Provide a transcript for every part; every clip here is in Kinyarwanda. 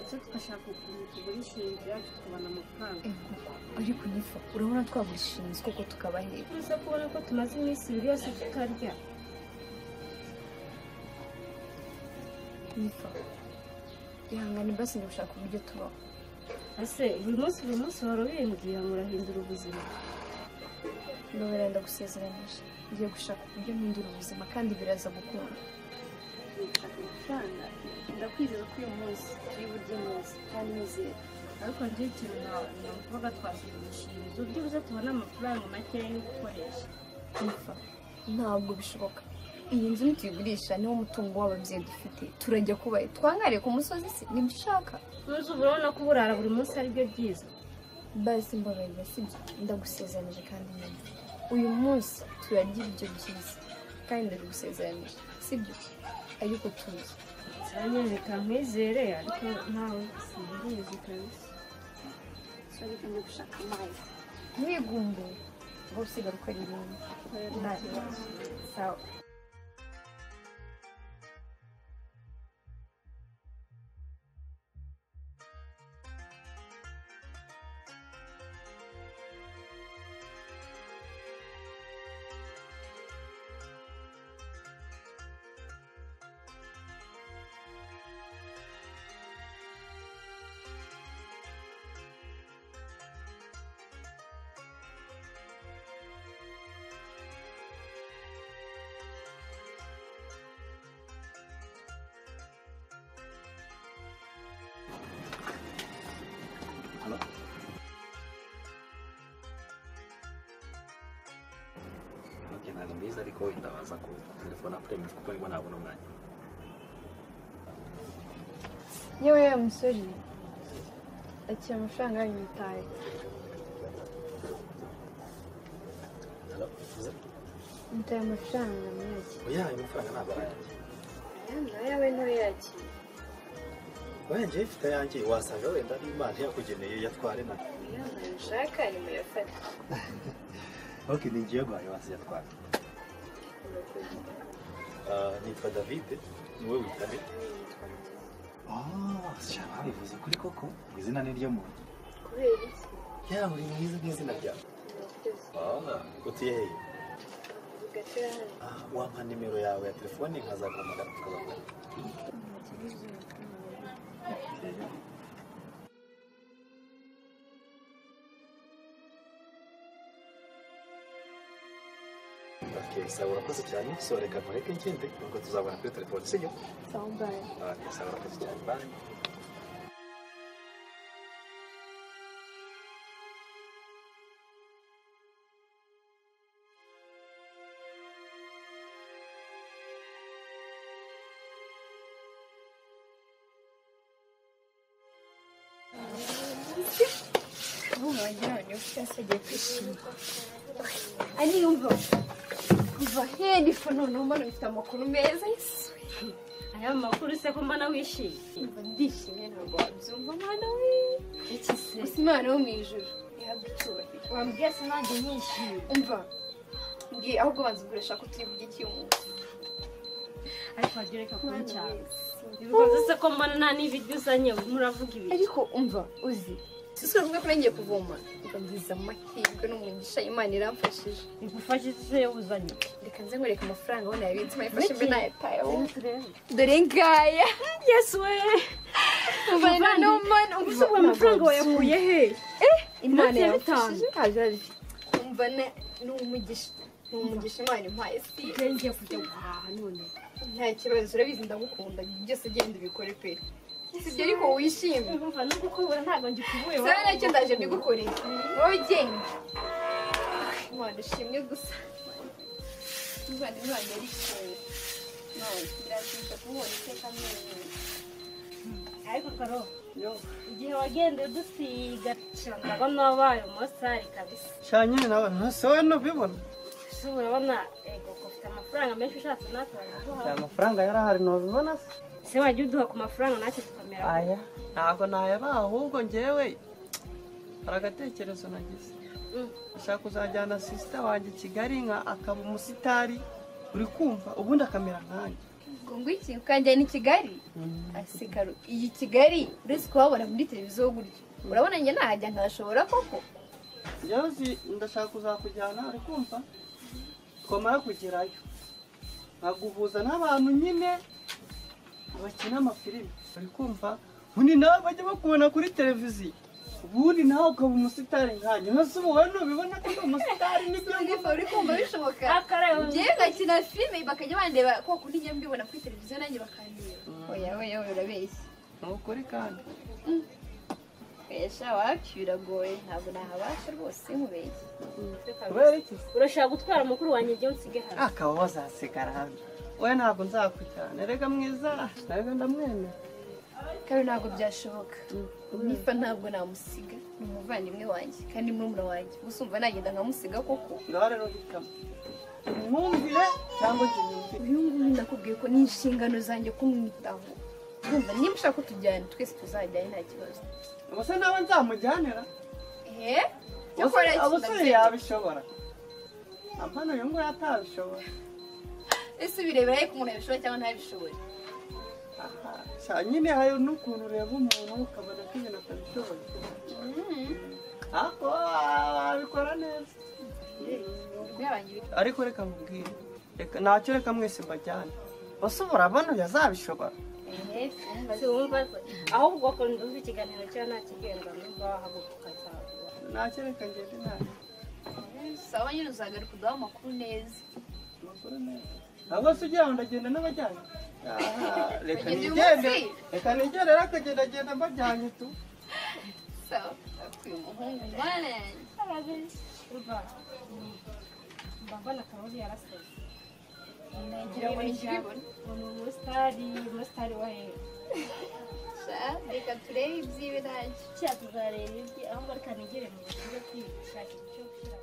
ndetse tugashaka ukuntu tugurisha inzu yacu tukabona amafaranga. Ariko nifa urabona twagurisha inzu koko tukabahera. Gusa kubona ko tumaze iminsi ibiri yose tutarya. Nifa ihangane basi ndashaka uburyo tubaho. Ase buri munsi wari ubimbwira ngo urahindura ubuzima. Ndabera ndagusezeranyije ngiye gushaka uburyo mpindura ubuzima kandi biraza gukunda. Amafaranga ndakwizeza ko uyu munsi turi burye neza kandi nizeye. Ariko njye ikintu navuga twasigurisha inzu byibuze tubona amafaranga makeya yo gukoresha. Nifa ntabwo bishoboka. Iyi nzu nituyigurisha niwo mutungo w'ababyeyi dufite turajya kubaye twangariye ku musozi se nibishaka. Uzi urabona ko burara buri munsi ari byo byiza. Basi mbabarira sibyo ndagusezeranyije kandi neza uyu munsi turarya ibyo byiza kandi ndagusezeranyije sibyo ariko tuzi zanyereka nkwizere ariko ntawe simbizi kabisa. Sorry kandi gushaka amazi mwigumbe ngo usigare ukora ibintu sawa. Halo. Okay, ntabwo mbizi ariko ndabaza ku telefone apuremye kuko nibwo nabona umwanya. Yewe musore akira amafaranga y'imitaye. Halo. Mutaye amafaranga menshi. Oya, ayo mafaranga ntabwo arayakira. Yawe nawe yakira. Wanje ifite yanjye wasanga wenda ari Imana yakugeneye yatware na. Nshaka ni muyafata. Okay, ni ngiye gwaye wasi yatware. Nitwa David, ni wowe witane. Cyaba bivuze kuri koko izina ni ryo muntu. Kubera iki? Ya uri mwiza n'izina ryawe. Utiye he? Wampa nimero yawe ya telefone nkazaguhamagara tukazavugana. Okay, sawa urakoze cyane. So reka nkoreke ngende ubwo tuzabona kuri telefone sibyo? Sawa bye. Okay, sawa urakoze cyane. Bye. Wagira ngo usigaye kwishima. Ani yumva kuva hedi fono mbona ufite amakuru meza y'isi. Aya makuru se ko mbana wishimye. Ndishimye ntabwo wabyumva mwana we. Iki se? Usimana wo mu ijuru. Yagucyubahira. Wambwiye se nanjye nyishimye. Umva. Ngiye ahubwo banza gukoresha ko turi buge cy'umuntu. Ariko agereka kuri cyane. Bivuze se ko mbana nta n'ibiryo uzanye muravuga ibi. Ariko umva uzi. Sisi uvuga ko ngiye kuvoma. Ngize amahirwe n'umugisha Imana iramfashije. Igufashe se uzanye. Reka nze ngoreka amafaranga abona yabitse mayifashe mbe nayatayeho. Dore ngaya. Yes we. Umva no man ubu amafaranga wayakuye he? Imana yamfashije kaje. Umva n'umugisha. N'umugisha Imana impaye si. Ngiye kujya guhaha none. Nta kibazo urabizi ndagukunda byose genda ubikore pe. Sibyo ariko wishimye. Umva no gukubura ntabwo ngikubuye. Sara nacyo ndaje mbigukorera. Wowe genda. Imana ishimwe gusa. Imana yari kure. None ndashaka kubona iteka neza. Ariko karo. Igihe wagende dusiga cyangwa nabaye umusari kabisa. Shanye nawe ntusowe no bibona. Urabona ego ufite amafaranga menshi ushatse natwe Ya amafaranga yarahari no bibona se. Se wajya uduha ku mafaranga natwe tukamera. Aya ntabwo nayabaha ahubwo ngewe aragatekerezo nagize. Ushaka kuzajyana sister wanjye Kigali nka akaba umusitari uri kumva ubundi akamera nkanjye. ngo iki ukanjyana i Kigali asikaro iyi Kigali uretse kuhabona muri televiziyo gutyo urabona njye nahajya nkashobora koko Yazi ndashaka kuzakujyana ari kumva twamara kugerayo nkaguhuza n'abantu nyine bakina amafilime ari kumva ubundi nawe bajya bakubona kuri televiziyo ubundi nawe ukaba umusitari nkanjye nkase ubu wowe ntubibona ko uri umusitari n'ibyo ngifo uri kumva bishoboka njyewe ngakina filime bakajya bandeba koko njye mbibona kuri televiziyo nanjye bakandeba oya urabeshya ni ukuri kandi esha wapi biragoye ntabwo nahabasha rwose nkubeshye kubera iki urashaka gutwara mukuru wanjye igihe usige hano akaba wazasigara hano wowe ntabwo nzakujyana erega mwiza erega ndamwemera kandi ntabwo byashoboka nifa ntabwo namusiga ni umuvandimwe wanjye kandi murumuna wanjye gusa umva nagenda nkamusiga koko ngaho rero hitamo mwumvire cyangwa njye nyumvire uyu nguyu ndakubwiye ko ni inshingano zanjye kumwitaho urumva niba ushaka ko tujyana twese tuzajyane nta kibazo ubuse nawe nzamujyanira abasore yabishobora apana uyu nguyu atabishobora ese birebera ariko umuntu yabishobora cyangwa ntabishobore nyine hari n'ukuntu ureba umuntu ukabona ko ibintu atabishoboye ariko wabikora neza ariko reka mubwire ntacyo reka mwese mbajyane bose urabona yazabishobora ahubwo ko ndumva ikiganiro cyawe nta kigenza numva wahaguruka cyane ntacyo reka ngende nawe sawa nyine uzagaruka uduha amakuru neza ahubwo se ugira ngo ndagenda n'abajyanye reka nigende rero akagendagenda mbajyanye tu sawa akwiye umuhungu mwana mbona karori yarasoze nagira ngo nikibibona ni umusitari wa hehe reka turebe ibyiwe ntacyo cya tuzareba ibye aho reka nigere mu buryo kwishakira icyo gushyira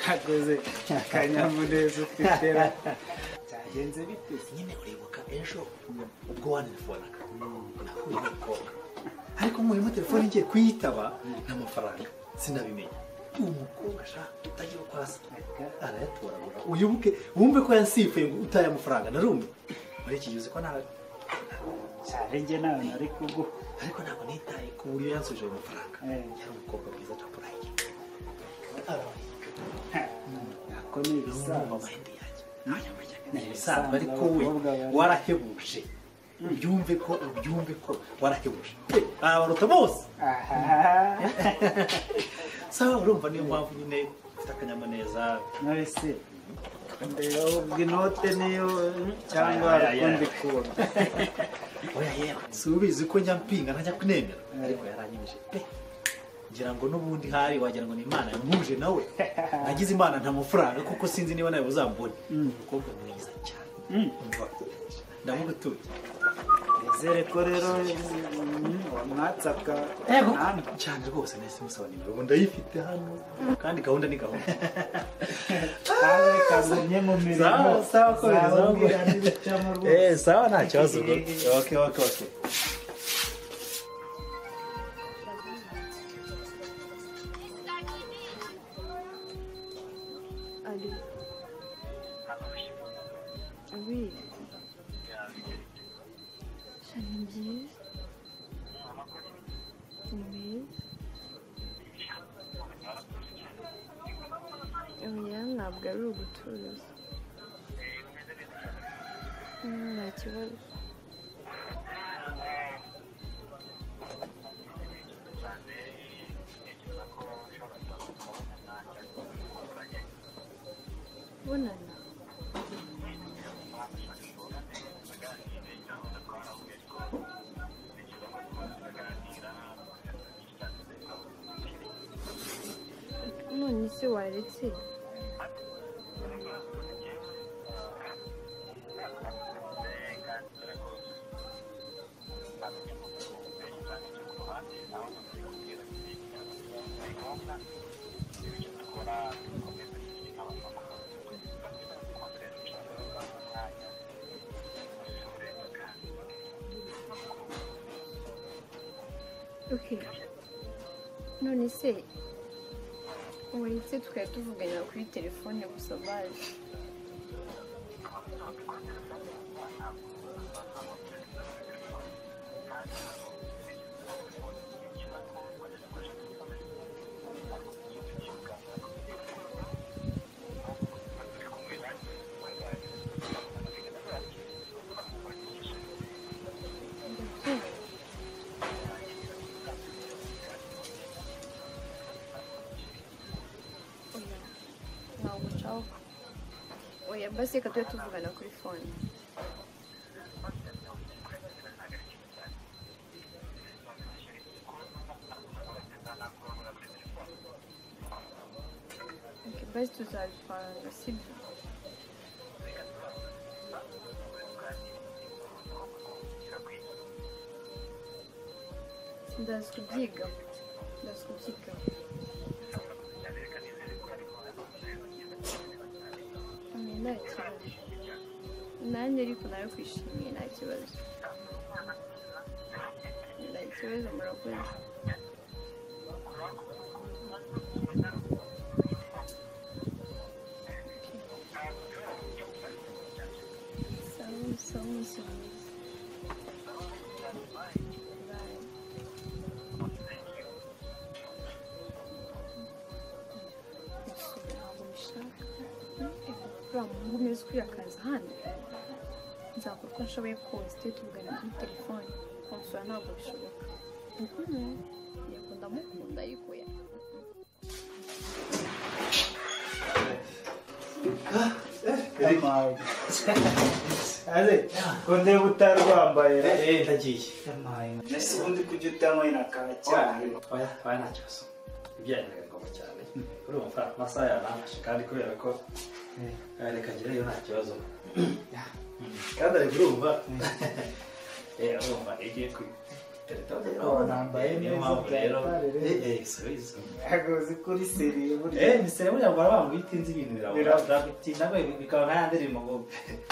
hakoze akanyamuneza ufitera byagenze bite nyine uribuka ejo ubwo wantelefonaga nahuye n'umukobwa ariko nkuyemo telefone ngiye kuyitaba n'amafaranga sinabimenye uwo mukobwa ashaka utagira uko asa arayatoragura uyibuke wumve ko yansifuye ngo utaye amafaranga narumve muri iki gihe ko nawe cyane njye nawe nari kuguha ariko ntabwo nitaye ku buryo yansubije ayo mafaranga yari umukobwa mwiza tapurayi ako ni ibisanzwe ni ibisanzwe ariko we warahebuje ubyumve ko warahebuje abaruta bose sawa urumva niyo mpamvu nyine ufite akanyamuneza nabese ndeba ubwo inote niyo cyangwa ukundi kubona oya yewe si ubizi ko njya mpinga ntajya kunemera ariko yaranyemeje pe ngira ngo n'ubundi hari wagira ngo ni imana yamuje nawe nagize imana nta mafaranga kuko sinzi niba nawe uzambone umukobwa mwiza cyane ndamugutuye nizere ko rero wamwatsaka cyane rwose nahise musaba nimero ubu ndayifite hano kandi gahunda ni gahunda kawe kazanye mu mirimo sawa ko bizabwira sawa nta kibazo okay Oui. Samedi. Oui. Oya ntabwo ari ugutuza. Nta kibazo. kubonana none se waretse Okay. None se waretse tukajya tuvuganira kuri telefone gusa baje oya basi reka tujye tuvugana kuri fone basi tuzabipanga sibyo ndazi kubyiga nta kibazo nanjye ariko nawe kwishimiye nta kibazo murakoze sawa mungu umeze kwiyakaza hano nzakora uko nshoboye kose tujye tuvugana kuri telefone konsora ntabwo bishoboka yego ndamukunda ariko Ale, konde utarwambaye ndagiye nese ubundi kujya utamwe nakara cyane oya nta kibazo ibyaye ngomba cyane urumva amasaha yanafashe kandi kubera ko reka ngereyo nta kibazo kandi ariko urumva urumva igiye ku telefone nambaye neza rero serizo agoze kuri seriye burya ni seriye burya ngo abantu bitinze ibintu biragutinda ngo bikaba ntayandirimo ngo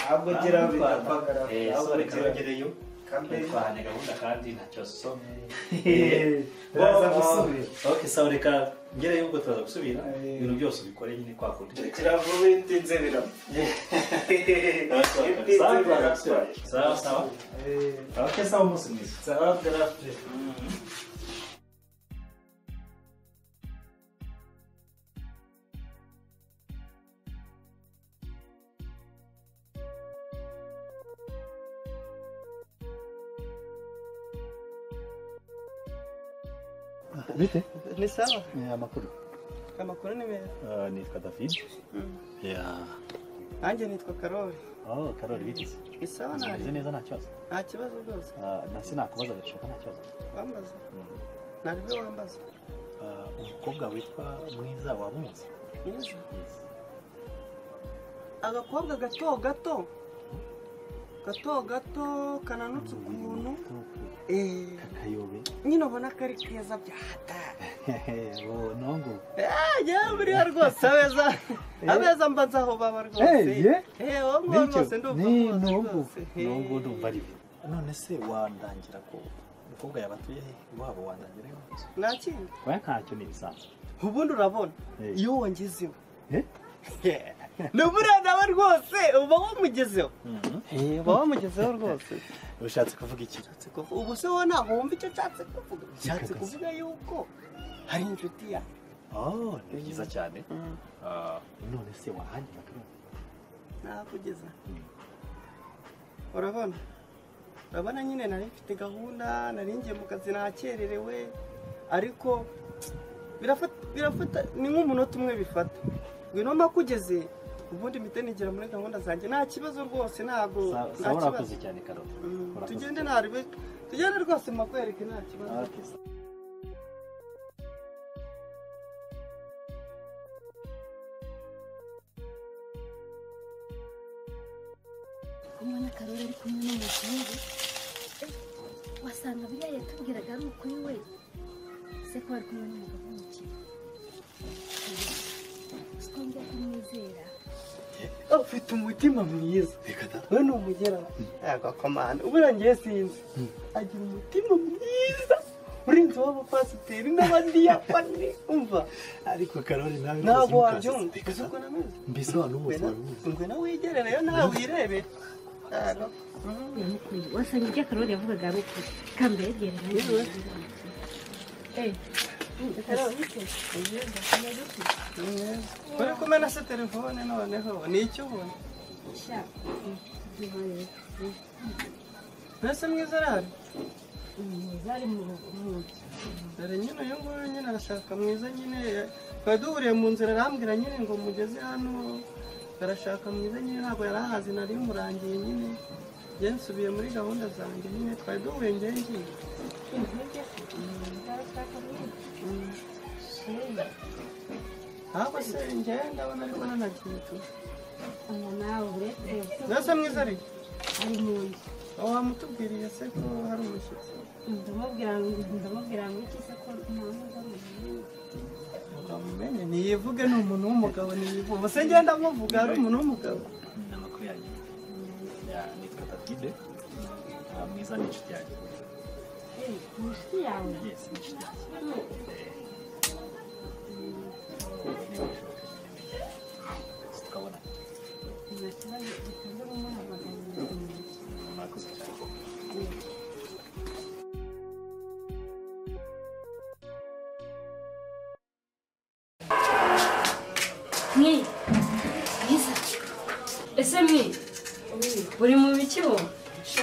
ahubwo gira bitapagara ahubwo reka ngereyo twahanye gahunda kandi nta kibazo baza gusubira okay sawa reka ngereyo ubwo turaza gusubira ibintu byose ubikore nyine kwa kundi kiravuba intinze biramo sawa okay sawa umunsi mwiza sawa grafe bite ni sawa amakuru ni meza nitwa David nanjye nitwa Karoli Karoli bitize ni sawa narize neza nta kibazo rwose nasi nakubaza bishoboka nta kibazo wambaza ntabwo wambaza umukobwa witwa mwiza wamuzi mwiza agakobwa gato kananutse ukuntu kakayobe nyine ubona ko ari keza bya hatari nongo buriya rwose abeza mbanza aho baba rwose wowe ngo rwose nongo ndumva ari none se wandangira ko umukobwa yabatuye iwabo wandangira yose nta kindi ntacyo ni ibisanzwe ubundi urabona iyo wongezeho n'uburiya nawe rwose uba wamugezeho rwose ushatse kuvuga iki ubu se wowe ntabwo wumva icyo nshatse kuvuga nshatse kuvuga yuko hari inshuti yawe ni byiza cyane none se wahangira nakugeza urabona nyine nari mfite gahunda nari ngiye mu kazi nakererewe ariko birafata ni nk'umunota umwe bifata ngwino makugeze ubundi mpite nigira muri gahunda zanjye nta kibazo rwose ntabwo Sawa urakoze cyane Karoli. tugende ntaribe tugende rwose makwereke nta kibazo. kumwe na Karoli ari kumwe n'umuzungu wasanga biriya yatubwiraga ari ukuri we se ko ari kumwe n'umugabo w'umukire twongera kumwizera ufite umutima mwiza we ni umugera yego komanda uburangiye sinzi agira umutima mwiza urinze w'abapasiteri n'abadiyakoni umva ariko Karoli nawe ntabwo wabyumva uko nameze mbese abantu bose baramuzi. ngwe nawe wigerereyo nawe wirebere yego wasanga ibyo Karoli yavugaga ari ukuri kambere yegereye uri kumena se telefone noneho ni icyo ubona mbese mwiza arahari dore nyine uyu nguyu nyine arashaka mwiza nyine twari duhuriye mu nzira arambwira nyine ngo mugeze hano arashaka mwiza nyine ntabwo yari ahazi nari murangiye nyine njye nsubiye muri gahunda zanjye nyine twari duhuye njye ngiye ntabwo se njye ndabona ariko nanagiye tu mbese mwiza ari mu nzu wamutubwiriye se ko hari umushyitsi ndamubwira ngo iki se ko umenye niyivuge ni umuntu w'umugabo niyivuge se ngenda amuvuga ari umuntu w'umugabo Amakuru yanjye nitwa Tatide mwiza ni inshuti yanjye. inshuti yawe Yes, ni inshuti yanjye. Tukabona nta kibazo gikunze kumuhamagara mwakoze cyane. mwiza ese uri mu biki wo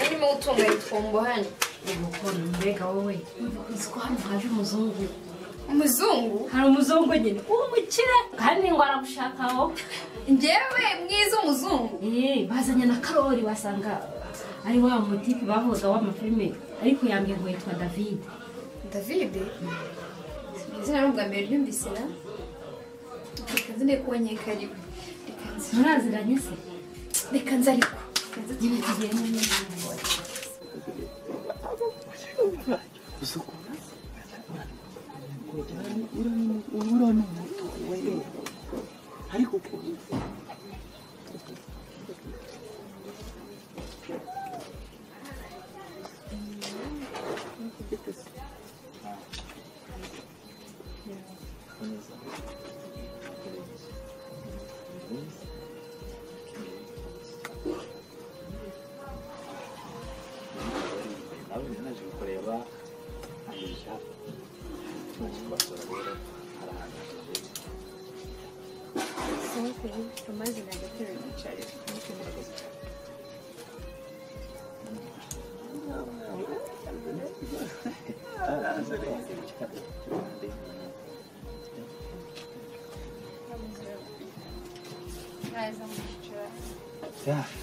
urimo gutunga ifumbo hano ubukora mbega wowe uzi ko hano haje umuzungu hari umuzungu nyine w'umukire kandi ngo aragushakaho njyewe mwiza umuzungu bazanye na Karoli wasanga ari wa mutipe bavugaga w'amafilime ariko yambwiye ngo yitwa David izina ni ubwa mbere ryumvise na reka nzi ko wanyekariwe muraziranye se reka nzi ariko nyine tugiye nyine ariko nawe naje kureba ahisha kubasura rero amazi na gatebe yicaye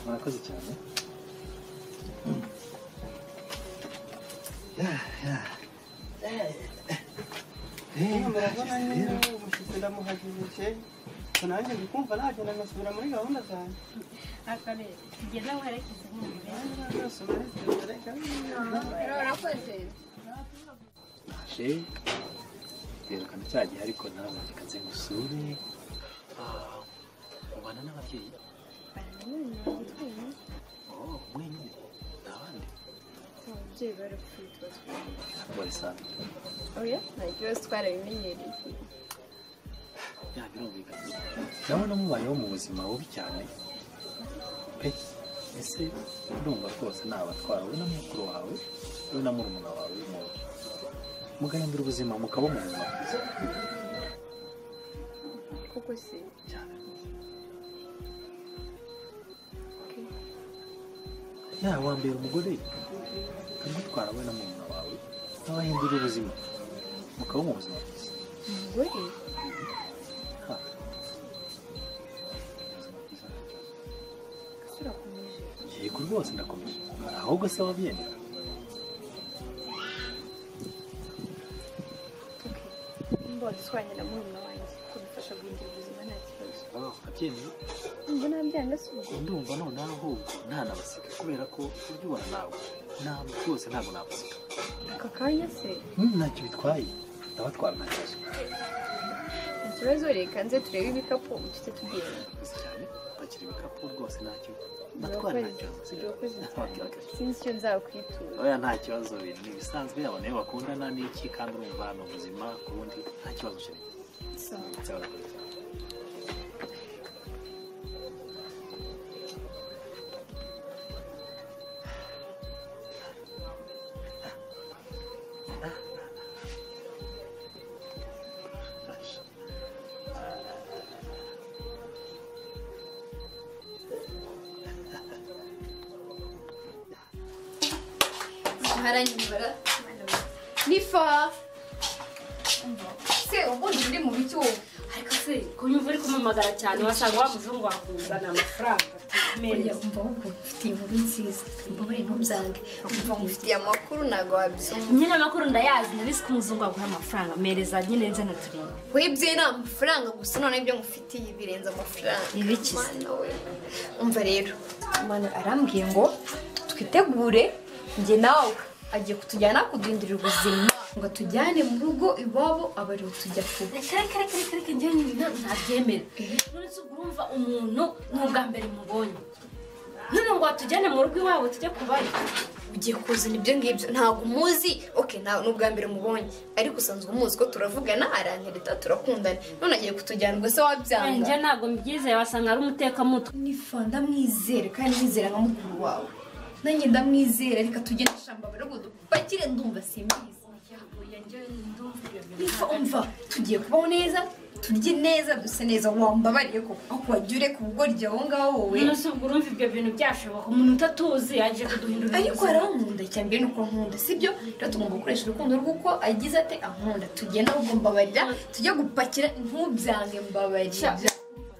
murakoze cyane. murabona nyine umushyitsi ndamuhagije nanjye ndikumva nagenda ngasubira muri gahunda zanjye tugenda werekeze Naje yerekana cya gihe ariko nawe reka nze ngusure. Ubana n'ababyeyi? Mwenyine n'abandi? ababyeyi barapfuye Bari sana. oya nta kibazo twarabimenyereye Birumvikana. Ndabona mubayeho mu buzima bubi cyane pe. Ese urumva rwose nabatwara wowe na mukuru wawe wowe na murumuna wawe mugahindura ubuzima mukaba mu buzima bwiza koko se cyane. Wambera umugore ukamutwara wowe na murumuna wawe n'abahindura ubuzima mukaba mu buzima bwiza. umugore rwose ndakomeye ahubwo se wabyemera mbona twanye na murumuna wanjye kumufasha guhindura ubuzima nta kibazo abyemeye ubwo nabyanga si ubwo ndumva noneho ahubwo ntanabasiga kubera ko ibyo ubona nawe ntabwo rwose ntabwo nabasiga aka kanya se ntacyo bitwaye ndabatwara nta kibazo nta kibazo reka nze turebe ibikapu duhite tugenda cyane bakira ibikapu rwose ntacyo batwara nta kibazo sinzi icyo nzakwitura oya nta kibazo ibintu ni ibisanzwe abantu iyo bakundana n'iki kandi urumva ni ubuzima ku bundi nta kibazo sheri sawa haranyibara nifa se ubundi uri mu biki wowe ariko se kunyumva uri kumamagara cyane wasanga wa muzungu wakuzana amafaranga oya umva ahubwo mfitiye inkuru nziza mbabare ntubyange umva mufitiye amakuru ntabwo wabisoma nyine amakuru ndayazi nabizi ko umuzungu aguha amafaranga mereza nyine nze naturebe wibye ni amafaranga gusa none ibyo mufitiye birenze amafaranga ibiki umva rero mwana arambwiye ngo twitegure njye nawe agiye kutujyana kuduhindurira ubuzima ngo tujyane mu rugo iwabo abariho tujya kuba reka njyewe ntabyemera none se urumva umuntu ni ubwa mbere mubonye none ngo watujyane mu rugo iwabo tujye kubayo ugiye kuzana ibyo ngibyo ntabwo umuzi ni ubwa mbere mubonye ariko usanzwe umuzi ko turavugana arantereta turakundana none agiye kutujyana ubwo se wabyanga njye ntabwo mbyizeye wasanga ari umutekamutwe nifa ndamwizere kandi mwizera nka mukuru wawe nanjye ndamwizera reka tugende ishamba bari ngo dupakire ndumva simbizi nifa umva tugiye kubaho neza turye neza duse neza wambabariye ko aho wagiye ureka ubugoryi aho ngaho wowe none se ubwo urumva ibyo bintu byashoboka umuntu utatuzi yaje kuduhindurira ariko arankunda cyane mbere nuko nkunda sibyo rero tugomba gukoresha urukundo rw'uko agize ate ankunda tugenda ahubwo mbabarira tujye gupakira ntubyange mbabarira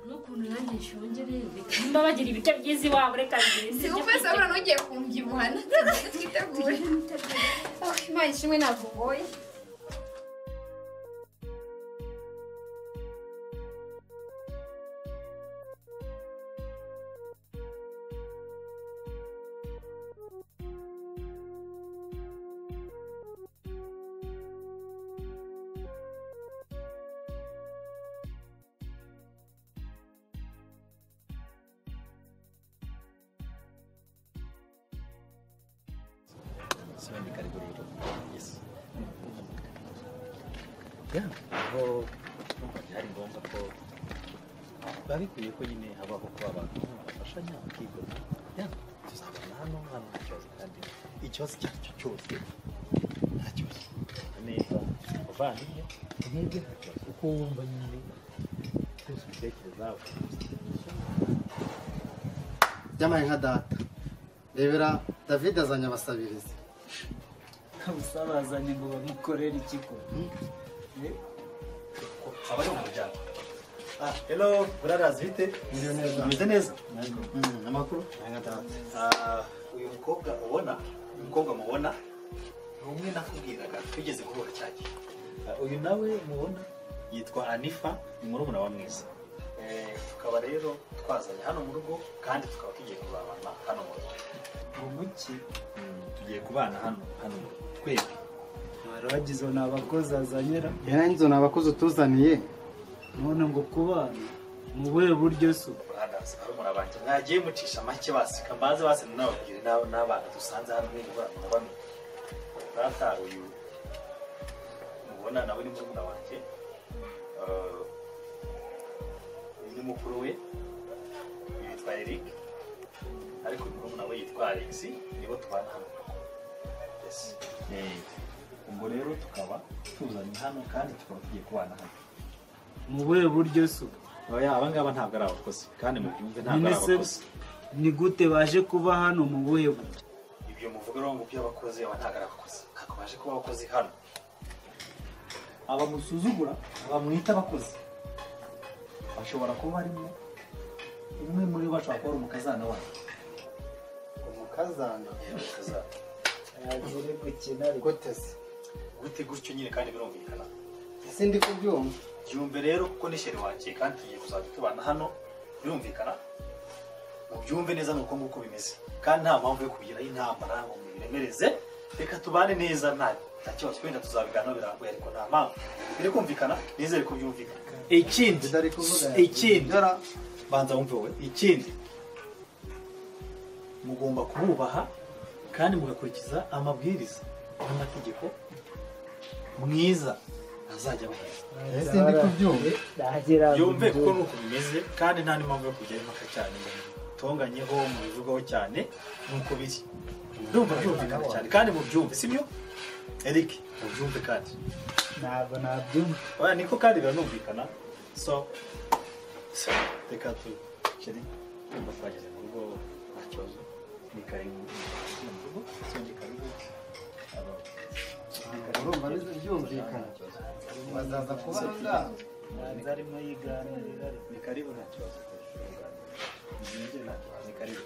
n'ukuntu nanjye nshongereye nimba bagira ibiryo byiza iwabo reka si wumva se abura n'ugiye kumbyibuhana twitegure imana ishimwe ntabwo ngoye Sibandi karibu rero. Yes. Aho numva byari ngombwa ko babikuye ko nyine habaho ko abantu bafashanya bakigona tuzabona hano nta kibazo kandi ikibazo cyacu cyose nta kibazo neza uvandimwe mwebwe nta kibazo kuko wumva nyine twese ubitekerezaho byamaye nka data rebera David azanye abasabirizi abasabazanye ngo bamukorere ikigo abari umuryango hello brothers bite meze neza amakuru nka data uyu mukobwa mubona ni umwe nakubwiraga twigeze guhura cyane uyu nawe mubona yitwa Anifa ni murumuna wa mwiza tukaba rero twazanye hano mu rugo kandi tukaba tugiye kubana hano mu rugo umuki tugiye kubana hano twebwe baragize ni abakozi azanyera yanzu ni abakozi utuzaniye none ngo kubana mu buhe buryo se brothers barumuna banjye mwagiye mucisha make basika mbaze basene n'ababwire n'abana dusanze hano n'ibura murabana data uyu mubona nawe ni murumuna wanjye ni mukuru we yitwa Eric ariko murumuna we yitwa Alex nibo tubana hano yes ubwo rero tukaba tuzanye hano kandi tukaba tugiye kubana hano mu buhe buryo se oya abangaba ntabwo ari abakozi kandi mu byumve ntabwo ari abakozi ni gute baje kuba hano mu buhe buryo ibyo muvuga ngo by'abakozi aba ntabwo ari abakozi ntabwo baje kuba abakozi hano aba musuzugura abamwita abakozi bashobora kuba harimo umwe muri bo ashobora kuba ari umukazana wawe kazana Yazire gukina ariko guteze gute gutyo nyine kandi birumvikana. ese ndi kubyumva Byumve rero kuko ni sheri wanjye kandi tugiye kuzajya tubana hano birumvikana. Mubyumve neza nuko nguko bimeze. Kandi nta mpamvu yo kugira intambara ngo mubiremereze. Reka tubane neza nta kibazo kwenda tuzabiganira birambuye ariko nta mpamvu. Biri kumvikana nizere ko byumvikana. Ikindi ndari kuvuga ikindi banza wumve wowe ikindi mugomba kububaha kandi mugakurikiza amabwiriza n'amategeko mwiza azajya baheza. ese ndi kubyumva ndagira Yumve kuko nuko bimeze kandi nta n'impamvu yo kujya impaka cyane ngo mutonganyeho mubivugaho cyane nuko biri. Ndumva byumvikana cyane kandi mubyumve sibyo Eric mubyumve kandi ntabwo nabyumva. oya niko kandi biranumvikana so reka tu sheri tumba twageze mu rugo nta kibazo ni karibu mu rugo so ni karibu urumva byumvikana bazaza kuba ngaha Manza arimo yiganirira ariko ni karibu nta kibazo ni karibu